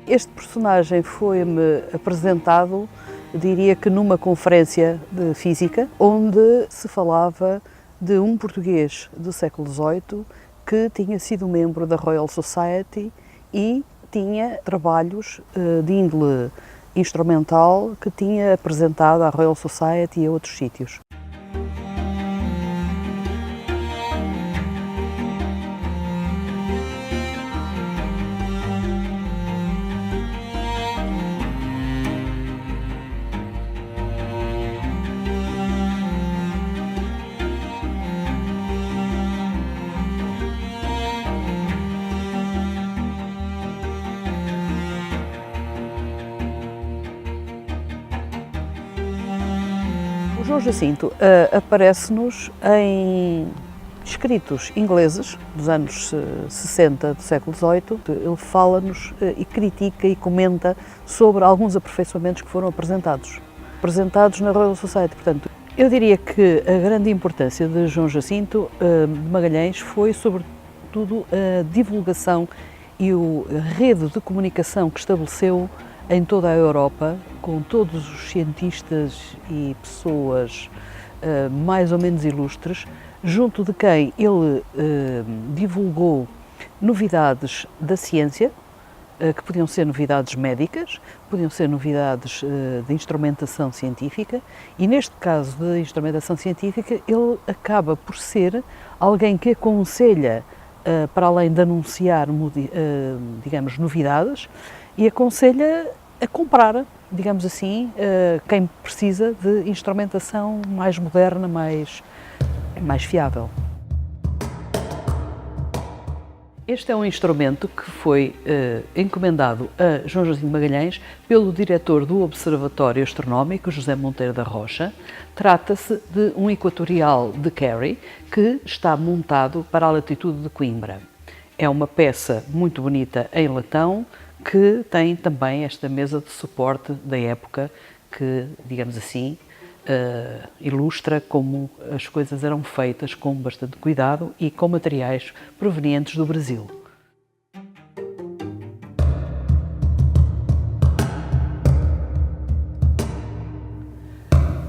Este personagem foi-me apresentado, diria que numa conferência de física, onde se falava de um português do século XVIII que tinha sido membro da Royal Society e tinha trabalhos de índole instrumental que tinha apresentado à Royal Society e a outros sítios. O João Jacinto aparece-nos em escritos ingleses dos anos 60 do século XVIII. Ele fala-nos e critica e comenta sobre alguns aperfeiçoamentos que foram apresentados na Royal Society. Portanto, eu diria que a grande importância de João Jacinto de Magalhães foi, sobretudo, a divulgação e a rede de comunicação que estabeleceu em toda a Europa, com todos os cientistas e pessoas mais ou menos ilustres, junto de quem ele divulgou novidades da ciência, que podiam ser novidades médicas, podiam ser novidades de instrumentação científica, e neste caso de instrumentação científica, ele acaba por ser alguém que aconselha, para além de anunciar, digamos, novidades, e aconselha a comprar, digamos assim, quem precisa de instrumentação mais moderna, mais fiável. Este é um instrumento que foi encomendado a João Jacinto de Magalhães pelo diretor do Observatório Astronómico, José Monteiro da Rocha. Trata-se de um equatorial de Carey que está montado para a latitude de Coimbra. É uma peça muito bonita em latão, que tem também esta mesa de suporte da época que, digamos assim, ilustra como as coisas eram feitas com bastante cuidado e com materiais provenientes do Brasil.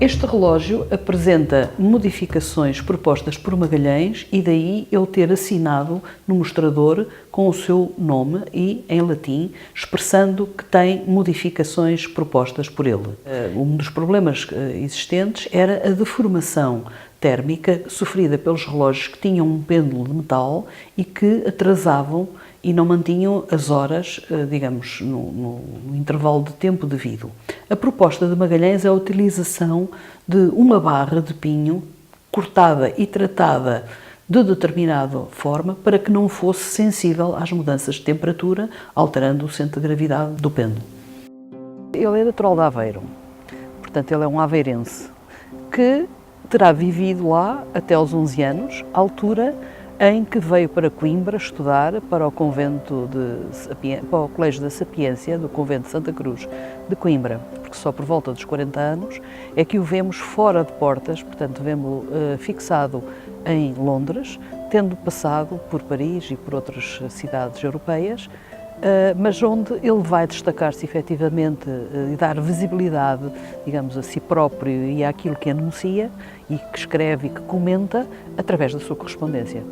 Este relógio apresenta modificações propostas por Magalhães e daí ele ter assinado no mostrador com o seu nome e em latim, expressando que tem modificações propostas por ele. Um dos problemas existentes era a deformação térmica sofrida pelos relógios que tinham um pêndulo de metal e que atrasavam e não mantinham as horas, digamos, no intervalo de tempo devido. A proposta de Magalhães é a utilização de uma barra de pinho cortada e tratada de determinada forma para que não fosse sensível às mudanças de temperatura, alterando o centro de gravidade do pêndulo. Ele é natural de Aveiro, portanto ele é um aveirense que terá vivido lá até aos 11 anos, altura em que veio para Coimbra estudar para o para o Colégio da Sapiência do Convento de Santa Cruz de Coimbra, porque só por volta dos 40 anos é que o vemos fora de portas, portanto vemos-lo fixado em Londres, tendo passado por Paris e por outras cidades europeias, mas onde ele vai destacar-se efetivamente e dar visibilidade, digamos, a si próprio e àquilo que anuncia e que escreve e que comenta através da sua correspondência.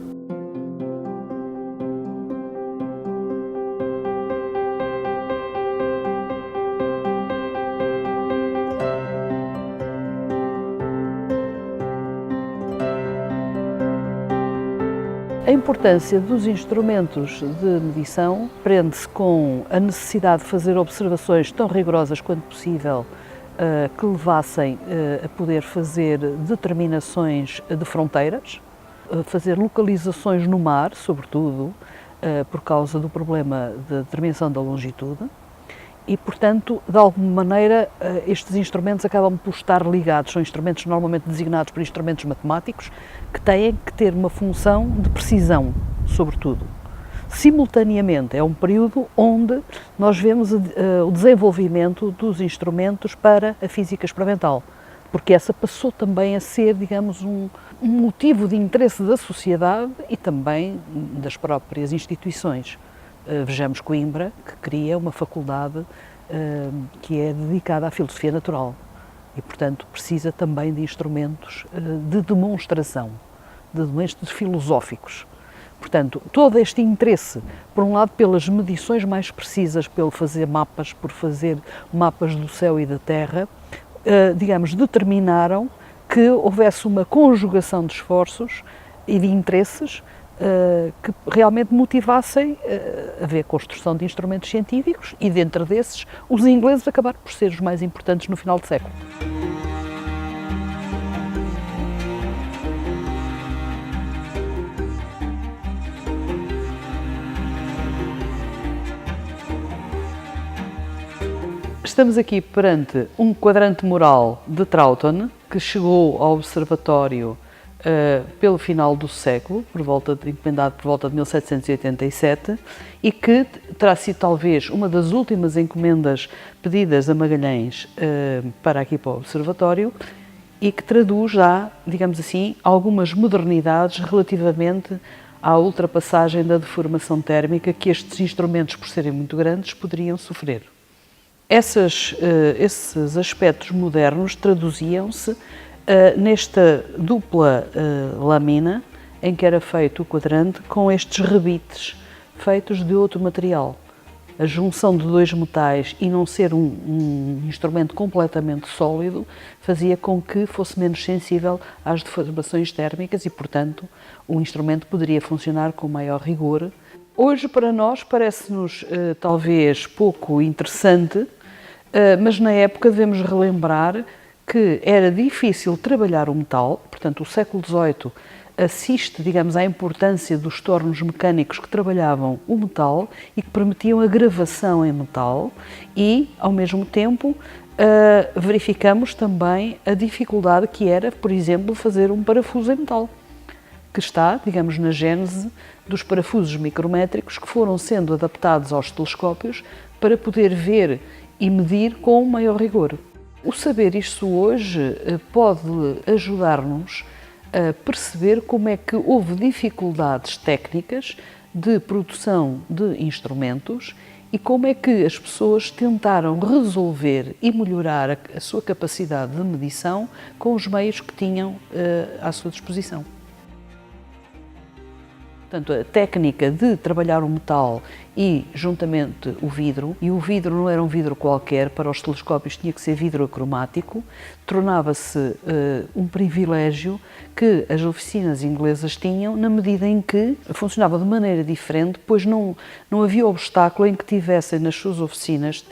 A importância dos instrumentos de medição prende-se com a necessidade de fazer observações tão rigorosas quanto possível que levassem a poder fazer determinações de fronteiras, fazer localizações no mar, sobretudo, por causa do problema da determinação da longitude. E, portanto, de alguma maneira, estes instrumentos acabam por estar ligados, são instrumentos normalmente designados por instrumentos matemáticos, que têm que ter uma função de precisão, sobretudo. Simultaneamente, é um período onde nós vemos o desenvolvimento dos instrumentos para a física experimental, porque essa passou também a ser, digamos, um motivo de interesse da sociedade e também das próprias instituições. Vejamos Coimbra, que cria uma faculdade que é dedicada à filosofia natural e, portanto, precisa também de instrumentos de demonstração, de demonstros filosóficos. Portanto, todo este interesse, por um lado pelas medições mais precisas, pelo fazer mapas, por fazer mapas do céu e da terra, digamos, determinaram que houvesse uma conjugação de esforços e de interesses que realmente motivassem a haver construção de instrumentos científicos e, dentro desses, os ingleses acabaram por ser os mais importantes no final do século. Estamos aqui perante um quadrante mural de Troughton, que chegou ao observatório pelo final do século, encomendado por volta de 1787, e que terá sido talvez uma das últimas encomendas pedidas a Magalhães para o observatório, e que traduz já, digamos assim, algumas modernidades relativamente à ultrapassagem da deformação térmica que estes instrumentos, por serem muito grandes, poderiam sofrer. Esses aspectos modernos traduziam-se nesta dupla lâmina em que era feito o quadrante com estes rebites feitos de outro material. A junção de dois metais e não ser um instrumento completamente sólido fazia com que fosse menos sensível às deformações térmicas e, portanto, o instrumento poderia funcionar com maior rigor. Hoje, para nós, parece-nos talvez pouco interessante, mas na época devemos relembrar que era difícil trabalhar o metal, portanto o século XVIII assiste, digamos, à importância dos tornos mecânicos que trabalhavam o metal e que permitiam a gravação em metal e, ao mesmo tempo, verificamos também a dificuldade que era, por exemplo, fazer um parafuso em metal, que está, digamos, na gênese dos parafusos micrométricos que foram sendo adaptados aos telescópios para poder ver e medir com maior rigor. O saber isto hoje pode ajudar-nos a perceber como é que houve dificuldades técnicas de produção de instrumentos e como é que as pessoas tentaram resolver e melhorar a sua capacidade de medição com os meios que tinham à sua disposição. Portanto, a técnica de trabalhar o metal e, juntamente, o vidro, e o vidro não era um vidro qualquer, para os telescópios tinha que ser vidro acromático, tornava-se um privilégio que as oficinas inglesas tinham, na medida em que funcionava de maneira diferente, pois não havia obstáculo em que tivessem nas suas oficinas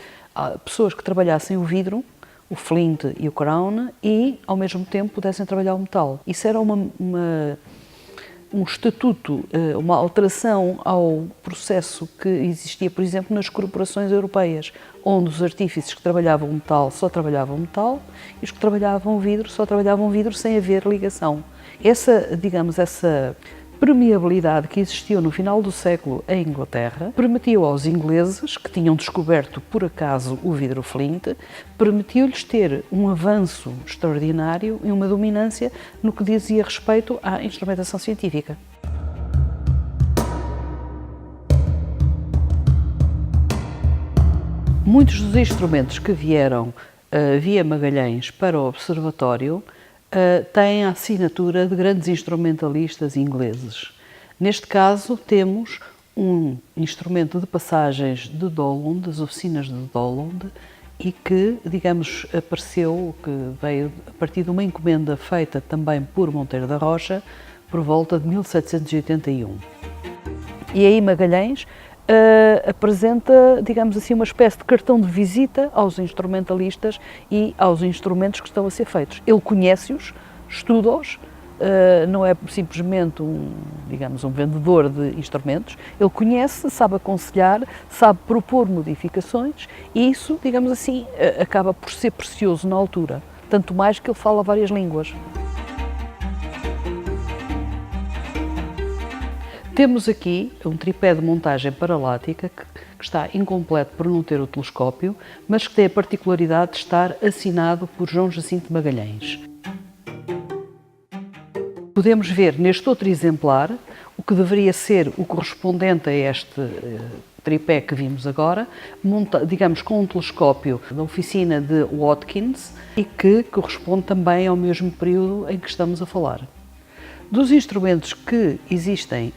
pessoas que trabalhassem o vidro, o flint e o crown, e, ao mesmo tempo, pudessem trabalhar o metal. Isso era um estatuto, uma alteração ao processo que existia, por exemplo, nas corporações europeias, onde os artífices que trabalhavam metal só trabalhavam metal e os que trabalhavam vidro só trabalhavam vidro sem haver ligação. Essa permeabilidade que existiu no final do século em Inglaterra permitiu aos ingleses, que tinham descoberto por acaso o vidro flint, permitiu-lhes ter um avanço extraordinário e uma dominância no que dizia respeito à instrumentação científica. Muitos dos instrumentos que vieram via Magalhães para o observatório têm a assinatura de grandes instrumentalistas ingleses. Neste caso, temos um instrumento de passagens de Dollond, das oficinas de Dollond, e que, digamos, que veio a partir de uma encomenda feita também por Monteiro da Rocha, por volta de 1781. E aí Magalhães apresenta, digamos assim, uma espécie de cartão de visita aos instrumentalistas e aos instrumentos que estão a ser feitos. Ele conhece-os, estuda-os, não é simplesmente um vendedor de instrumentos, ele conhece, sabe aconselhar, sabe propor modificações e isso, digamos assim, acaba por ser precioso na altura, tanto mais que ele fala várias línguas. Temos aqui um tripé de montagem paralática que está incompleto por não ter o telescópio, mas que tem a particularidade de estar assinado por João Jacinto Magalhães. Podemos ver neste outro exemplar o que deveria ser o correspondente a este tripé que vimos agora, digamos com um telescópio da oficina de Watkins e que corresponde também ao mesmo período em que estamos a falar. Dos instrumentos que existem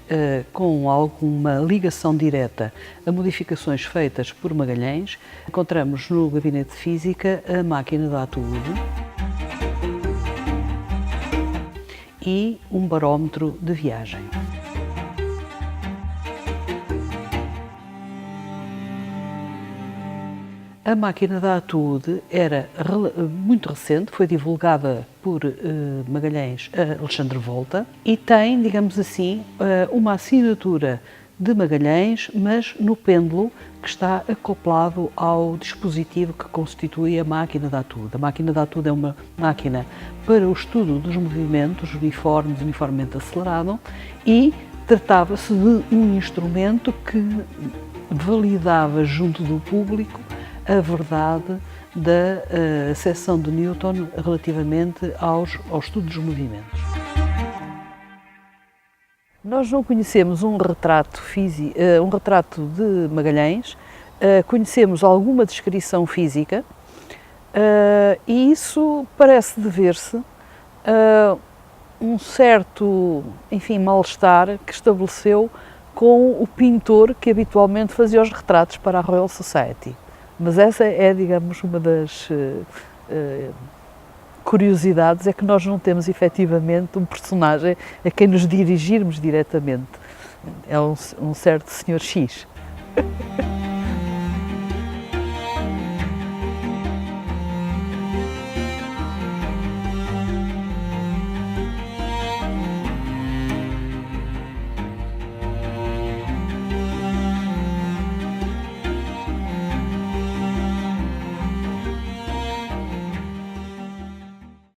com alguma ligação direta a modificações feitas por Magalhães, encontramos no Gabinete de Física a máquina de Atude e um barómetro de viagem. A máquina da Atude era muito recente, foi divulgada por Magalhães a Alexandre Volta e tem, digamos assim, uma assinatura de Magalhães, mas no pêndulo que está acoplado ao dispositivo que constitui a máquina da Atude. A máquina da Atude é uma máquina para o estudo dos movimentos uniformemente acelerado e tratava-se de um instrumento que validava junto do público a verdade da seção de Newton relativamente ao estudo dos movimentos. Nós não conhecemos um retrato de Magalhães, conhecemos alguma descrição física e isso parece dever-se a um certo, enfim, mal-estar que estabeleceu com o pintor que habitualmente fazia os retratos para a Royal Society. Mas essa é, digamos, uma das curiosidades, é que nós não temos efetivamente um personagem a quem nos dirigirmos diretamente. É um certo Sr. X.